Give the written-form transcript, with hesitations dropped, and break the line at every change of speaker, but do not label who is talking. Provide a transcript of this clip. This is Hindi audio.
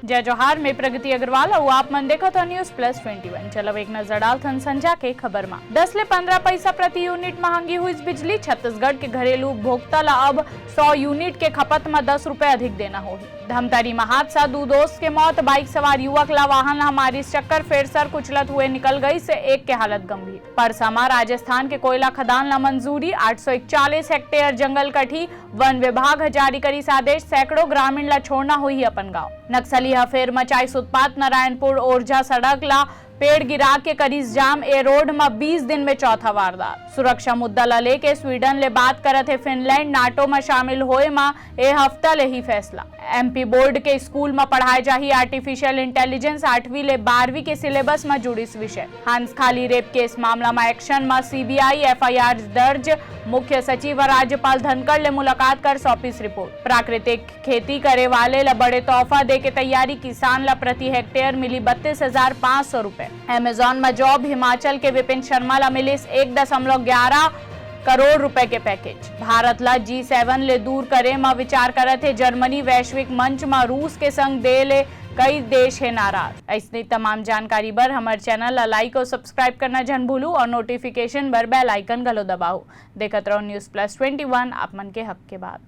जय जोहार में प्रगति अग्रवाल और आप मन देखो तो न्यूज़+21। चलो एक नजर डालथन संजा के खबर में। 10 से 15 पैसा प्रति यूनिट महंगी हुई बिजली। छत्तीसगढ़ के घरेलू उपभोक्ता ला अब 100 यूनिट के खपत में 10 रुपए अधिक देना होगी। धमतरी में हादसा, 2 दोस्त के मौत। बाइक सवार युवक ला वाहन हमारी चक्कर फेर सर कुचलत हुए निकल गई से एक के हालत गंभीर। परसमा राजस्थान के कोयला खदान ला मंजूरी। 841 हेक्टेयर जंगल कटी। वन विभाग जारी करी आदेश। सैकड़ों ग्रामीण ला छोड़ना हुई अपन गाँव। नक्सली हफेर मचाई उत्पात। नारायणपुर ओरछा सड़क ला पेड़ गिरा के करीज जाम। ए रोड में 20 दिन में चौथा वारदात। सुरक्षा मुद्दा ला लेके स्वीडन ले बात करत है फिनलैंड। नाटो में शामिल होए मा ए हफ्ता ले ही फैसला। एमपी बोर्ड के स्कूल में पढ़ाए जाही आर्टिफिशियल इंटेलिजेंस। 8वीं ले 12वीं के सिलेबस में जुड़ी विषय। हंस खाली रेप केस मामला में एक्शन में सीबीआई एफआईआर दर्ज। मुख्य सचिव राज्यपाल धनखड़ ले मुलाकात कर सौंपीस रिपोर्ट। प्राकृतिक खेती करे वाले ला बड़े तोहफा दे के तैयारी। किसान ला प्रति हेक्टेयर मिली 32,500 रुपए। अमेजॉन में जॉब। हिमाचल के विपिन शर्मा ला मिली 1.11 करोड़ रुपए के पैकेज। भारत ला G7 ले दूर करे में विचार करत है जर्मनी। वैश्विक मंच में रूस के संग दे ले कई देश है नाराज। ऐसी तमाम जानकारी बर हमारे चैनल ला लाइक और सब्सक्राइब करना जन भूलू और नोटिफिकेशन बर बेल आइकन गलो दबाओ। देखत रहो न्यूज़+21 आप मन के हक के बात।